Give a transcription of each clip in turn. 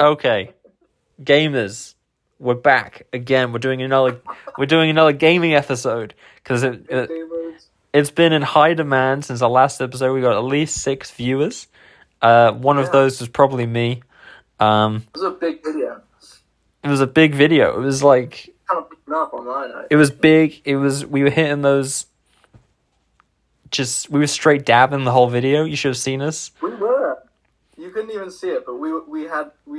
Okay, gamers, we're back again. We're doing another gaming episode because it's been in high demand since our last episode. We got at least 6 viewers. One of those was probably me. It was a big video. It was a big video. It was like Kind of picking up online. it was big. We were hitting those. We were straight dabbing the whole video. You should have seen us. We were. You couldn't even see it, but we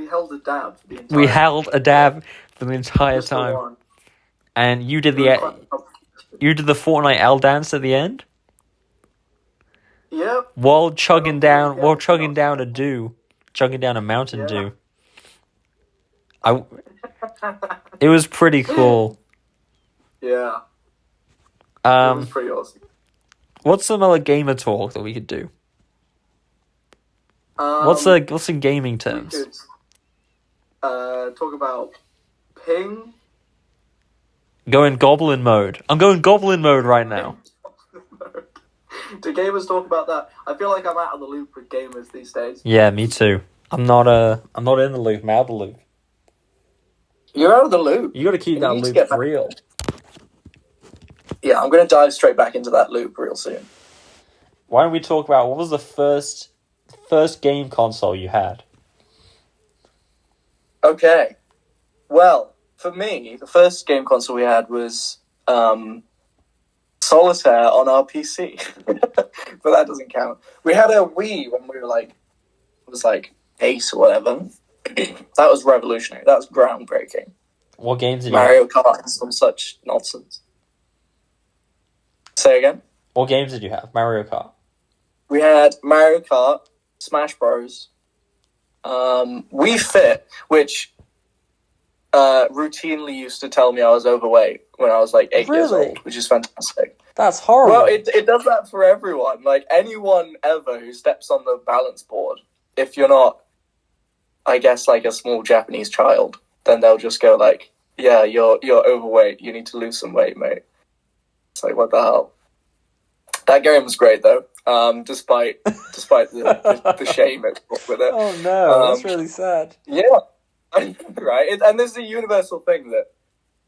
held a dab for the entire. We held a dab for the entire time. And you did the Fortnite L dance at the end. Yep. While chugging down a Mountain Dew. It was pretty cool. Yeah. It was pretty awesome. What's some other gamer talk that we could do? What's in gaming terms? We could talk about ping. Go in goblin mode. I'm going goblin mode right now. Do gamers talk about that? I feel like I'm out of the loop with gamers these days. Yeah, me too. I'm not in the loop. I'm out of the loop. You're out of the loop. You got to keep that loop real. Yeah, I'm going to dive straight back into that loop real soon. Why don't we talk about what was the first game console you had? Okay. Well, for me, the first game console we had was Solitaire on our PC. But that doesn't count. We had a Wii when we were it was 8 or whatever. That was revolutionary. That was groundbreaking. What games did Mario Kart and some such nonsense. Say again? What games did you have? Mario Kart. We had Mario Kart, Smash Bros. Wii Fit, which routinely used to tell me I was overweight when I was 8 years old, which is fantastic. That's horrible. Well, it does that for everyone. Anyone ever who steps on the balance board, if you're not, I guess, a small Japanese child, then they'll just go yeah, you're overweight. You need to lose some weight, mate. It's what the hell? That game was great though. Despite the shame it brought with it. Oh no, that's really sad. Yeah, right. And this is a universal thing that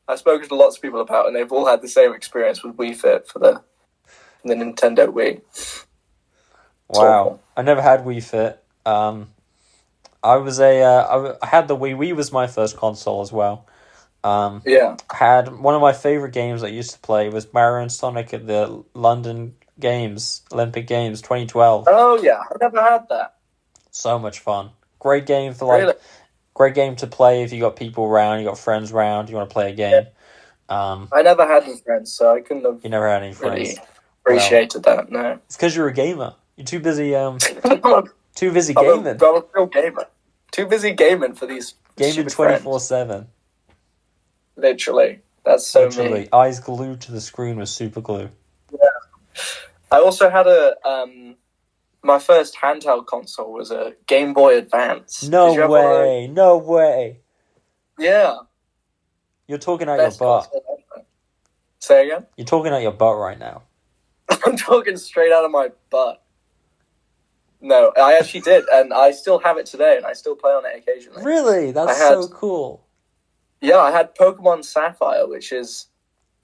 I've spoken to lots of people about, and they've all had the same experience with Wii Fit for the Nintendo Wii. Wow, I never had Wii Fit. I had the Wii. Wii was my first console as well. Yeah. Had one of my favorite games I used to play was Mario and Sonic at the London Olympic Games 2012. Oh yeah, I never had that. So much fun. Great game great game to play if you got people around, you got friends around, you want to play a game. Yeah. I never had any friends, so I couldn't have. You never had any friends. Really appreciated that. No. It's because you're a gamer. You're too busy. Too busy gaming. I'm a real gamer. Too busy gaming for these. Gaming 24/7. Literally, that's so me. Eyes glued to the screen with super glue. Yeah. I also had my first handheld console was a Game Boy Advance. No way! No way! Yeah. You're talking out your butt. Say again? You're talking out your butt right now. I'm talking straight out of my butt. No, I actually did, and I still have it today, and I still play on it occasionally. Really? That's so cool. Yeah, I had Pokemon Sapphire, which is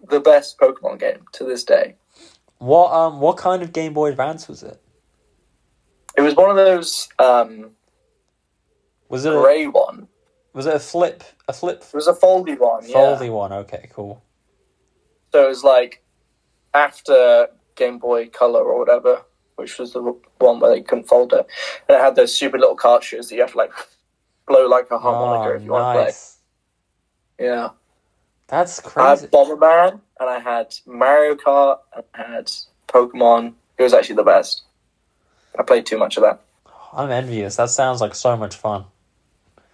the best Pokemon game to this day. What kind of Game Boy Advance was it? It was one of those was it grey one. Was it a flip? It was a foldy one, Foldy one, okay, cool. So it was after Game Boy Color or whatever, which was the one where they couldn't fold it. And it had those stupid little cartridges that you have to blow like a harmonica if you want to play. Yeah. That's crazy. I had Bomberman, and I had Mario Kart, and I had Pokemon. It was actually the best. I played too much of that. I'm envious. That sounds like so much fun.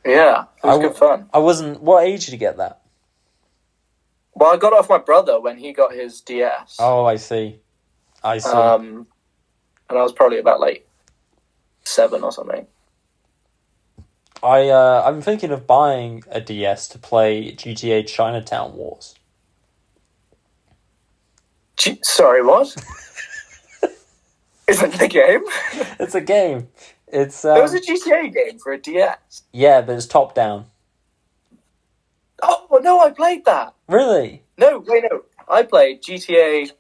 Yeah, it was good fun. What age did you get that? Well, I got it off my brother when he got his DS. Oh, I see. And I was probably about 7 or something. I'm thinking of buying a DS to play GTA Chinatown Wars. Sorry, what? Is it the game? It's a game. It's There was a GTA game for a DS. yeah, but it's top down. Oh no, I played that. Really? No, wait, no. I played GTA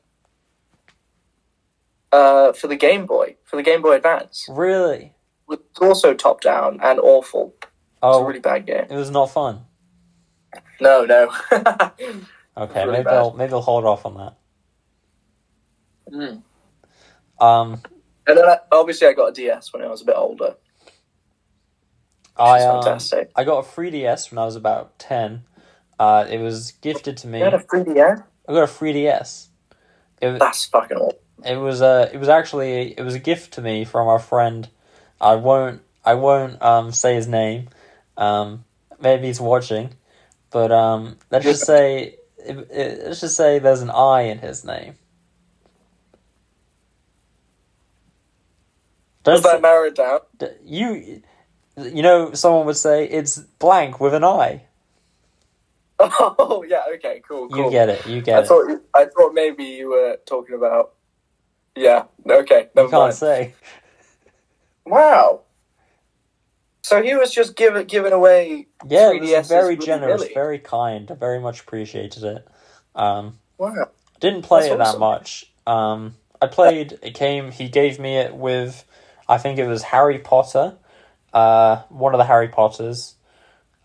for the Game Boy, Advance. Really? It's also top down and awful. It's a really bad game. It was not fun. No. Okay, really maybe I'll hold off on that. Mm. Um, And then obviously I got a DS when I was a bit older. Which is fantastic. I got a 3DS when I was about 10. It was gifted to me. You had a 3DS? I got a 3DS. That's fucking awesome. It was a gift to me from our friend. I won't say his name. Maybe he's watching, but let's just say there's an I in his name. Does that narrow it down? You know, someone would say it's blank with an I. Oh yeah, okay, cool. You get it. I thought maybe you were talking about. Yeah. Okay. Never You can't mind. say. Wow. So he was just giving away. Yeah, it was 3DSs very willy-nilly. generous, very kind. I very much appreciated it. Wow. Didn't play That's it that awesome. much. I played. He gave me it with, I think it was Harry Potter. One of the Harry Potters.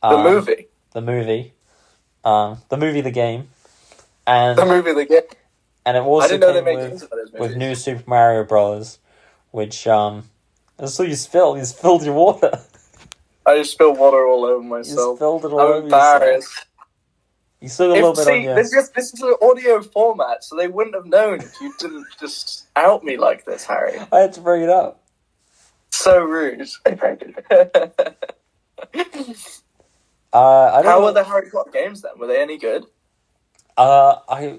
The movie. The movie. The game. And The movie, the game. And it also I didn't know they came made games about those with movies. New Super Mario Brothers, which and so you spilled your water. I just spilled water all over You myself. spilled it all I'm over yourself. embarrassed. You still got a little bit on your. This is an audio format, so they wouldn't have known if you didn't just out me like this, Harry. I had to bring it up. So rude. I don't How know. were the Harry Potter games then? Were they any good? I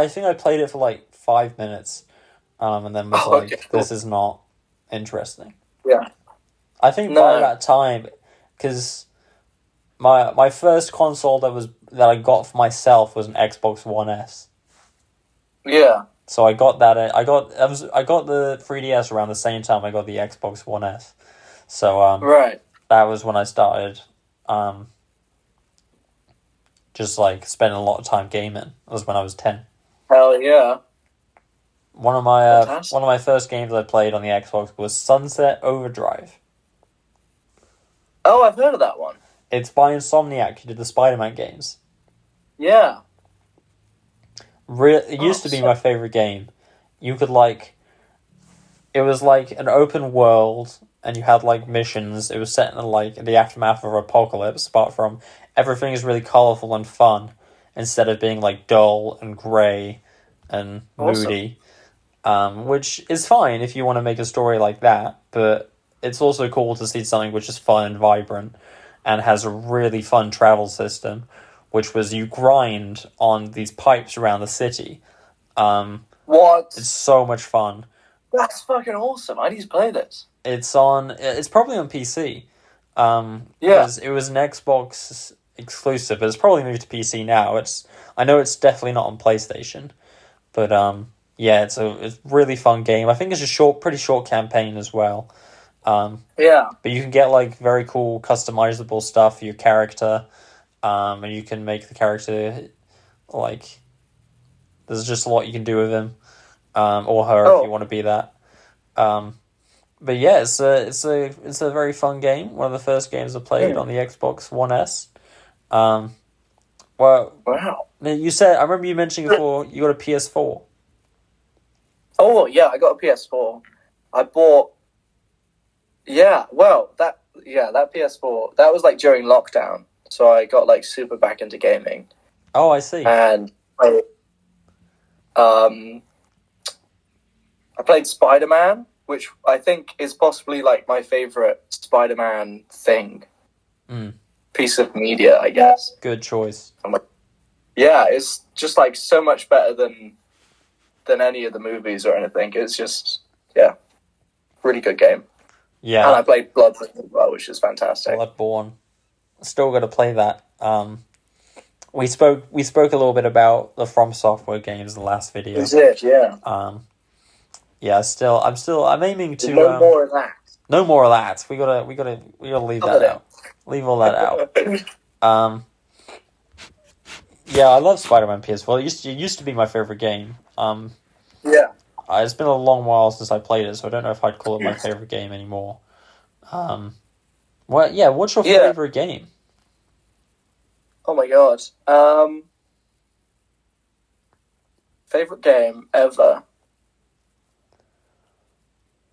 think I played it for like 5 minutes, and then was like, okay, cool. this is not interesting. Yeah. I think by that time, because my first console that I got for myself was an Xbox One S. Yeah. So I got that. I got the 3DS around the same time I got the Xbox One S. So Right. that was when I started just like spending a lot of time gaming. That was when I was 10. Hell yeah. One of my first games I played on the Xbox was Sunset Overdrive. Oh, I've heard of that one. It's by Insomniac, who did the Spider-Man games. Yeah. It used to be my favorite game. You could it was like an open world, and you had like missions. It was set in the aftermath of an apocalypse. Apart from everything is really colorful and fun, instead of being like dull and grey and moody. Which is fine if you want to make a story like that, but it's also cool to see something which is fun and vibrant, and has a really fun travel system, which was you grind on these pipes around the city. What? It's so much fun. That's fucking awesome. I need to play this. It's probably on PC. Yeah. Because it was an Xbox exclusive, but it's probably moved to PC now. I know it's definitely not on PlayStation, but yeah, it's a really fun game. I think it's a pretty short campaign as well. Yeah. But you can get like very cool customizable stuff for your character, and you can make the character like. There's just a lot you can do with him, or her if you want to be that. But yeah, it's a very fun game. One of the first games I played on the Xbox One S. Well, Wow. you said I remember you mentioning before you got a PS4. Oh yeah, I got a PS4. I bought. Yeah, well, that PS4 that was like during lockdown, so I got like super back into gaming. Oh, I see. And I played Spider-Man, which I think is possibly like my favorite Spider-Man thing. Piece of media, I guess. Good choice. Yeah, it's just like so much better than any of the movies or anything. It's just really good game. Yeah. And I played Bloodborne as well, which is fantastic. Bloodborne. Still got to play that. We spoke a little bit about the From Software games in the last video. Is it? Yeah. Yeah. I'm aiming to. No more of that. No more of that. We gotta leave that out. Leave all that out. Yeah, I love Spider-Man PS4. It used to be my favorite game. Yeah. It's been a long while since I played it, so I don't know if I'd call it my favorite game anymore. What's your favorite game? Oh my god. Favorite game ever.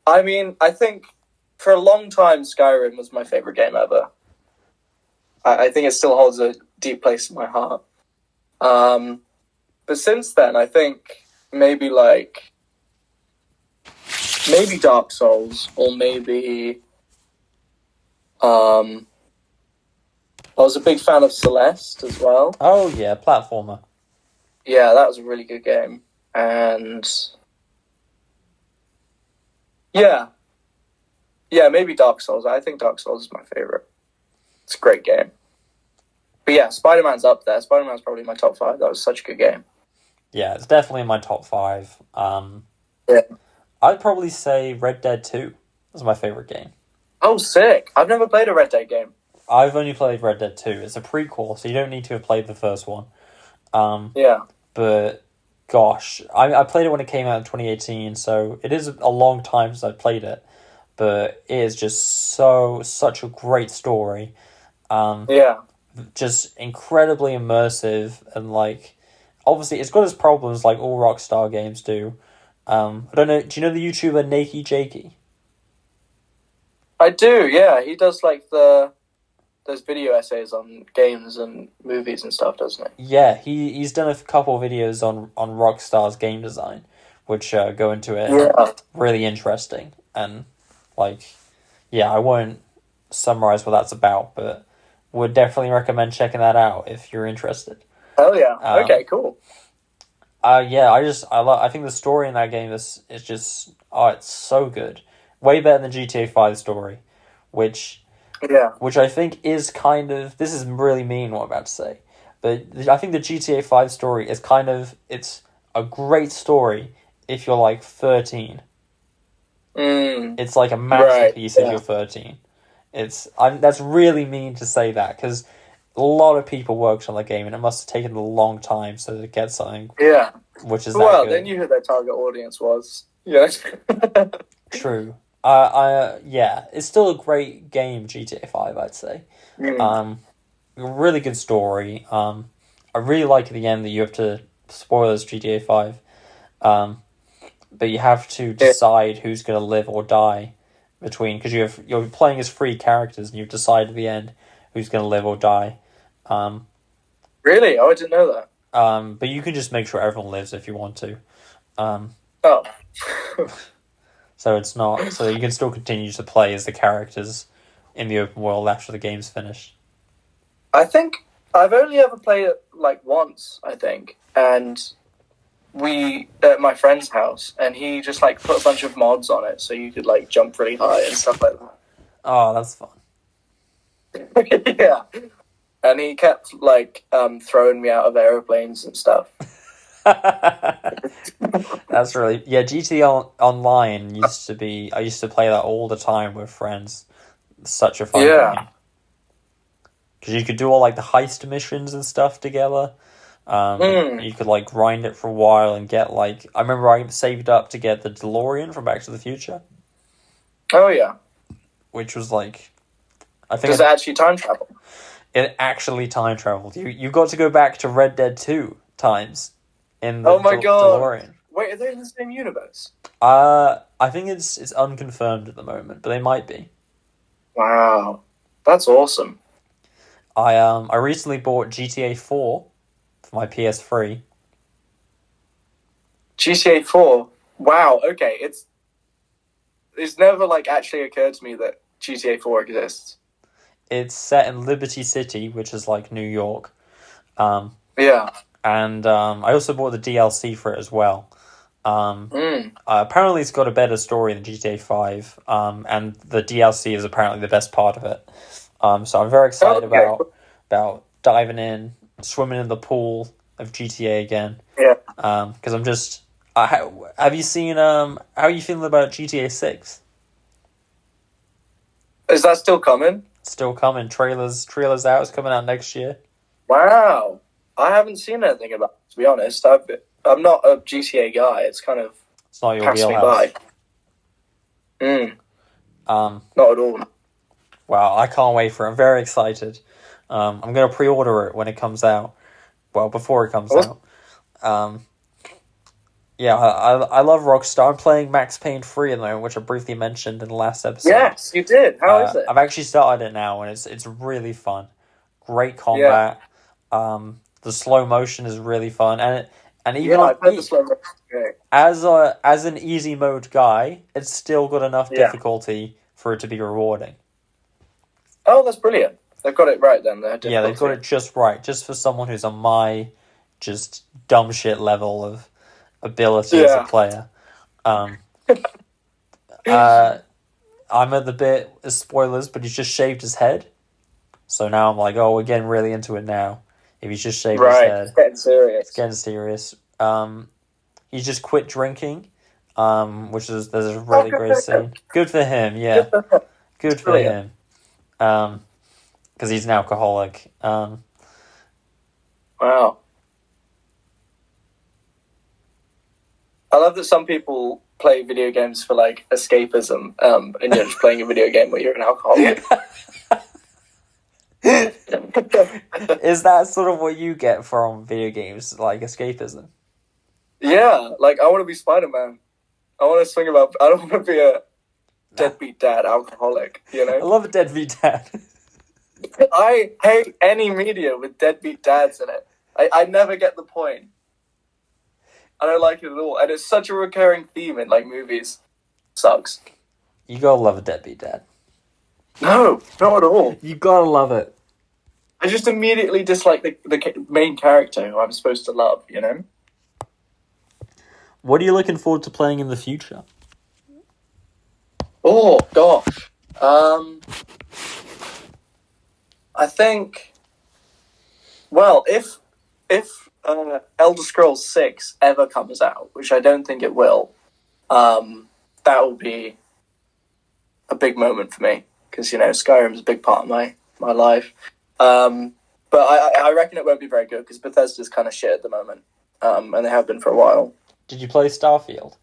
I mean, I think for a long time Skyrim was my favorite game ever. I think it still holds a deep place in my heart. But since then, I think maybe Dark Souls, or maybe I was a big fan of Celeste as well. Oh yeah, platformer. Yeah, that was a really good game. And yeah, maybe Dark Souls. I think Dark Souls is my favorite. It's a great game. But yeah, Spider-Man's up there. Spider-Man's probably my top 5. That was such a good game. Yeah, it's definitely in my top 5. Yeah. I'd probably say Red Dead 2 is my favorite game. Oh, sick. I've never played a Red Dead game. I've only played Red Dead 2. It's a prequel, so you don't need to have played the first one. Yeah. But, gosh, I played it when it came out in 2018, so it is a long time since I played it. But it is just such a great story. Yeah. Just incredibly immersive, and, like, obviously it's got its problems like all Rockstar games do. I don't know, do you know the YouTuber Nakey Jakey? I do, yeah. He does, like, those video essays on games and movies and stuff, doesn't he? Yeah, he's done a couple of videos on Rockstar's game design, which go into it. Yeah. Really interesting. And, like, yeah, I won't summarize what that's about, but would definitely recommend checking that out if you're interested. Hell yeah. Okay, cool. Yeah, I think the story in that game is just, it's so good. Way better than GTA 5 story, which I think is kind of, this is really mean what I'm about to say, but I think the GTA 5 story is kind of, it's a great story if you're like 13. It's like a masterpiece if you're 13. That's really mean to say that, because a lot of people worked on the game, and it must have taken a long time so to get something. Yeah. Which is well, they knew who their target audience was. Yeah. True. Yeah, it's still a great game, GTA 5, I'd say. Really good story. I really like at the end that you have to, spoilers GTA 5, but you have to decide who's going to live or die between, because you're playing as 3 characters, and you decide at the end who's going to live or die. Really? Oh, I didn't know that. But you can just make sure everyone lives if you want to. So it's not, so you can still continue to play as the characters in the open world after the game's finished. I think I've only ever played it like once, I think, and we at my friend's house, and he just like put a bunch of mods on it so you could like jump really high and stuff like that. Oh, that's fun. Yeah. And he kept like throwing me out of aeroplanes and stuff. That's really, yeah. GTA Online used to be. I used to play that all the time with friends. Such a fun game. Because you could do all like the heist missions and stuff together. You could like grind it for a while and get like. I remember I saved up to get the DeLorean from Back to the Future. Oh yeah. Which was like, I think. Does it actually time travel? It actually time traveled. You got to go back to Red Dead 2 times. In the God. DeLorean. Wait, are they in the same universe? I think it's unconfirmed at the moment, but they might be. Wow, that's awesome. I recently bought GTA 4 for my PS3. GTA 4. Wow. Okay, it's never like actually occurred to me that GTA 4 exists. It's set in Liberty City, which is like New York. Yeah. And I also bought the DLC for it as well. Apparently it's got a better story than GTA 5, and the DLC is apparently the best part of it. So I'm very excited about diving in, swimming in the pool of GTA again. Yeah. Because I'm just... have you seen... how are you feeling about GTA 6? Is that still coming? Still coming. Trailers out. It's coming out next year. Wow. I haven't seen anything about it, to be honest. I'm not a GTA guy. It's kind of It's not your passed me wheelhouse. by. Not at all. Wow, I can't wait for it. I'm very excited. I'm going to pre-order it when it comes out. Well, before it comes out. Yeah, I love Rockstar. I'm playing Max Payne 3 at the moment, which I briefly mentioned in the last episode. Yes, you did. How is it? I've actually started it now, and it's really fun. Great combat. The slow motion is really fun, and even I've heard the slow motion is great. as an easy mode guy, it's still got enough difficulty for it to be rewarding. Oh, that's brilliant. They've got it right then. Yeah, they've got it just right, just for someone who's on my just dumb shit level of ability as a player. I'm at the bit of spoilers, but he's just shaved his head. So now I'm like, oh, we're getting really into it now. If he's just shaved his head. It's getting serious. It's getting serious. He's just quit drinking, there's a really great scene. Good for him, yeah. Good for him. Because he's an alcoholic. Wow. I love that some people play video games for like escapism, and you're just playing a video game where you're an alcoholic. Is that sort of what you get from video games, like escapism? Yeah, like I want to be Spider-Man. I want to swing about. I don't want to be a deadbeat dad alcoholic. You know. I love a deadbeat dad. I hate any media with deadbeat dads in it. I never get the point. I don't like it at all, and it's such a recurring theme in like movies. Sucks. You gotta love a deadbeat dad. No, not at all. You gotta love it. I just immediately dislike the main character who I'm supposed to love, you know? What are you looking forward to playing in the future? Oh, gosh. I think... Well, if Elder Scrolls 6 ever comes out, which I don't think it will, that will be a big moment for me. Because, you know, Skyrim's a big part of my life. But I reckon it won't be very good because Bethesda's kind of shit at the moment, and they have been for a while. Did you play Starfield?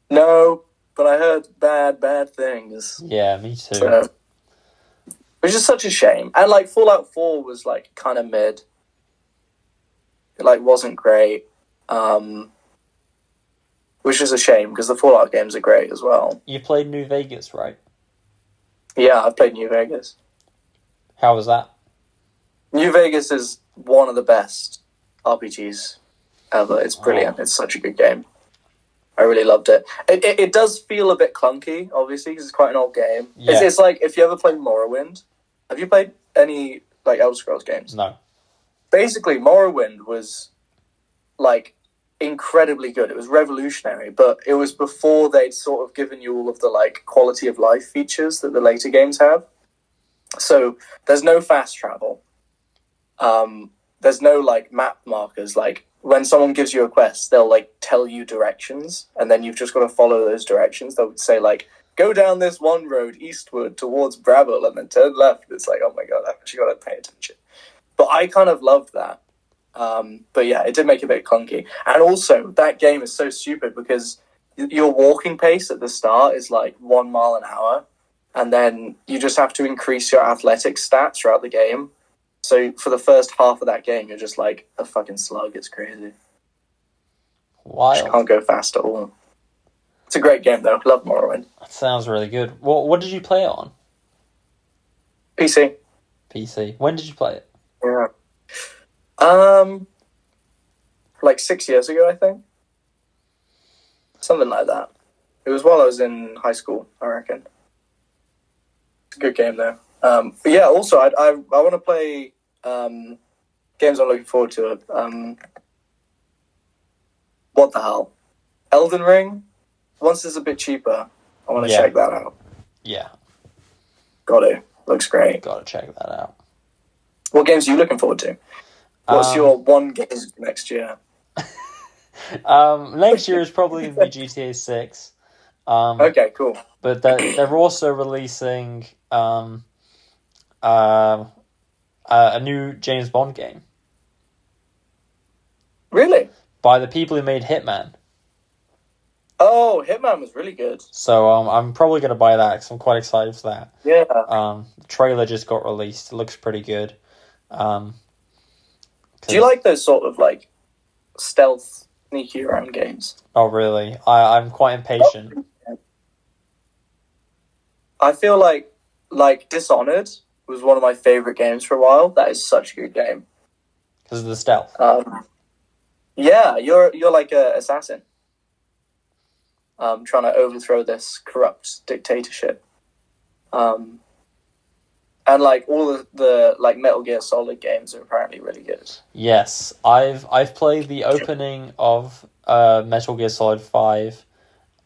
No, but I heard bad things. Yeah, me too. So, which is such a shame. And like Fallout 4 was like kind of mid. It like wasn't great, which is a shame because the Fallout games are great as well. You played New Vegas, right? Yeah, I've played New Vegas. How was that? New Vegas is one of the best RPGs ever. It's brilliant. It's such a good game. I really loved it. It does feel a bit clunky, obviously, because it's quite an old game. Yeah. It's like, if you ever played Morrowind, have you played any like Elder Scrolls games? No. Basically, Morrowind was like incredibly good. It was revolutionary, but it was before they'd sort of given you all of the like quality of life features that the later games have. So there's no fast travel. There's no like map markers. Like when someone gives you a quest, they'll like tell you directions, and then you've just got to follow those directions. They'll say like, go down this one road eastward towards Bramble and then turn left. It's like, oh my god, I've actually got to pay attention. But I kind of loved that. But yeah, it did make it a bit clunky. And also, that game is so stupid because your walking pace at the start is like 1 mile an hour. And then you just have to increase your athletic stats throughout the game. So for the first half of that game, you're just like a fucking slug. It's crazy. Wild. Just can't go fast at all. It's a great game, though. Love Morrowind. That sounds really good. What did you play it on? PC. PC. When did you play it? Yeah. Like 6 years ago, I think. Something like that. It was while I was in high school, I reckon. It's a good game, though. But yeah, also, I want to play games I'm looking forward to. What the hell? Elden Ring? Once it's a bit cheaper, I want to check that out. Yeah. Got to. Looks great. Got to check that out. What games are you looking forward to? What's your one game next year? Next year is probably going to be GTA 6. Okay, cool. But they're also releasing a new James Bond game Really? by the people who made Hitman. Oh, Hitman was really good. So I'm probably gonna buy that because I'm quite excited for that. Yeah. The trailer just got released. It looks pretty good. Do you like those sort of like stealth, sneaky around games? Oh, really? I'm quite impatient. I feel like Dishonored was one of my favorite games for a while. That is such a good game. Because of the stealth. Yeah, you're like a assassin. Trying to overthrow this corrupt dictatorship. And like all the like Metal Gear Solid games are apparently really good. Yes, I've played the opening of Metal Gear Solid 5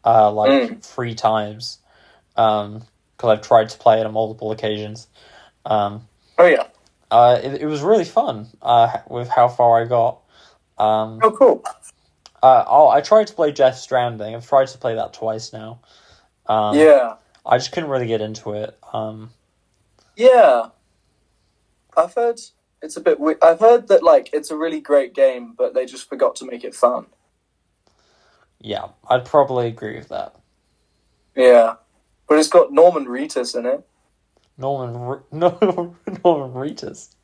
3 times. Because I've tried to play it on multiple occasions. Oh yeah. It was really fun. With how far I got. Oh cool. I tried to play Death Stranding. I've tried to play that twice now. Yeah. I just couldn't really get into it. Yeah. I've heard it's a bit weird. I've heard that like it's a really great game, but they just forgot to make it fun. Yeah, I'd probably agree with that. Yeah. But it's got Norman Reedus in it. Norman Reedus.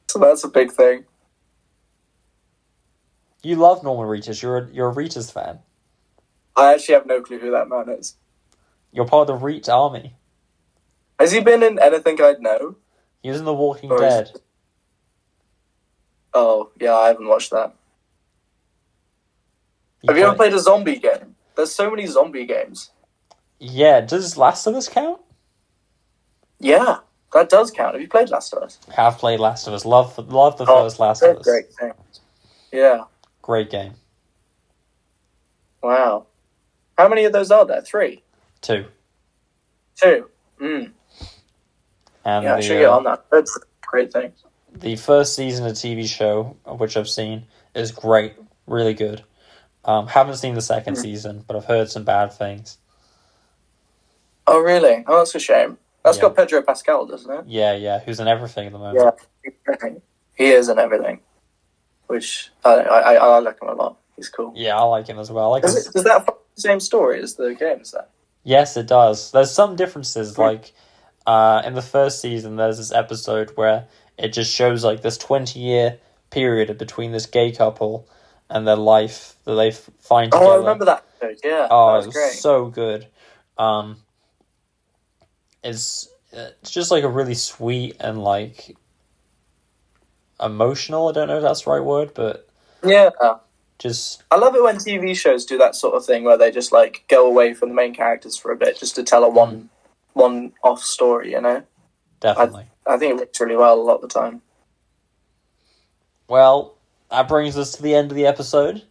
So that's a big thing. You love Norman Reedus. You're a Reedus fan. I actually have no clue who that man is. You're part of the Reet army. Has he been in anything I'd know? He was in The Walking Dead. Oh, yeah, I haven't watched that. Have you ever played a zombie game? There's so many zombie games. Yeah, does Last of Us count? Yeah, that does count. Have you played Last of Us? I have played Last of Us. Love the first Last of Us. Great thing. Yeah. Great game. Wow. How many of those are there? 3? 2. 2. And yeah, I should get on that. That's a great thing. The first season of TV show, which I've seen, is great. Really good. Haven't seen the second season, but I've heard some bad things. Oh, really? Oh, that's a shame. That's got Pedro Pascal, doesn't it? Yeah, who's in everything at the moment. Yeah, he is in everything. Which, I like him a lot. He's cool. Yeah, I like him as well. Does that follow the same story as the game, is that? Yes, it does. There's some differences, like, in the first season, there's this episode where it just shows, like, this 20-year period between this gay couple and their life that they find together. Oh, I remember that episode, yeah. Oh, that was great. So good. It's just, like, a really sweet and, like, emotional, I don't know if that's the right word, but... Yeah. Just... I love it when TV shows do that sort of thing where they just, like, go away from the main characters for a bit just to tell a one-off story, you know? Definitely. I think it works really well a lot of the time. Well, that brings us to the end of the episode.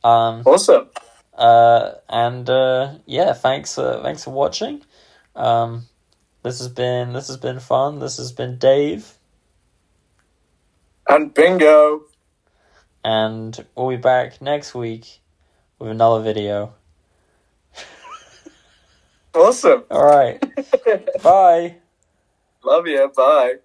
Awesome. Yeah, thanks for watching. This has been fun. This has been Dave. And Bingo. And we'll be back next week with another video. Awesome. All right. Bye. Love you. Bye.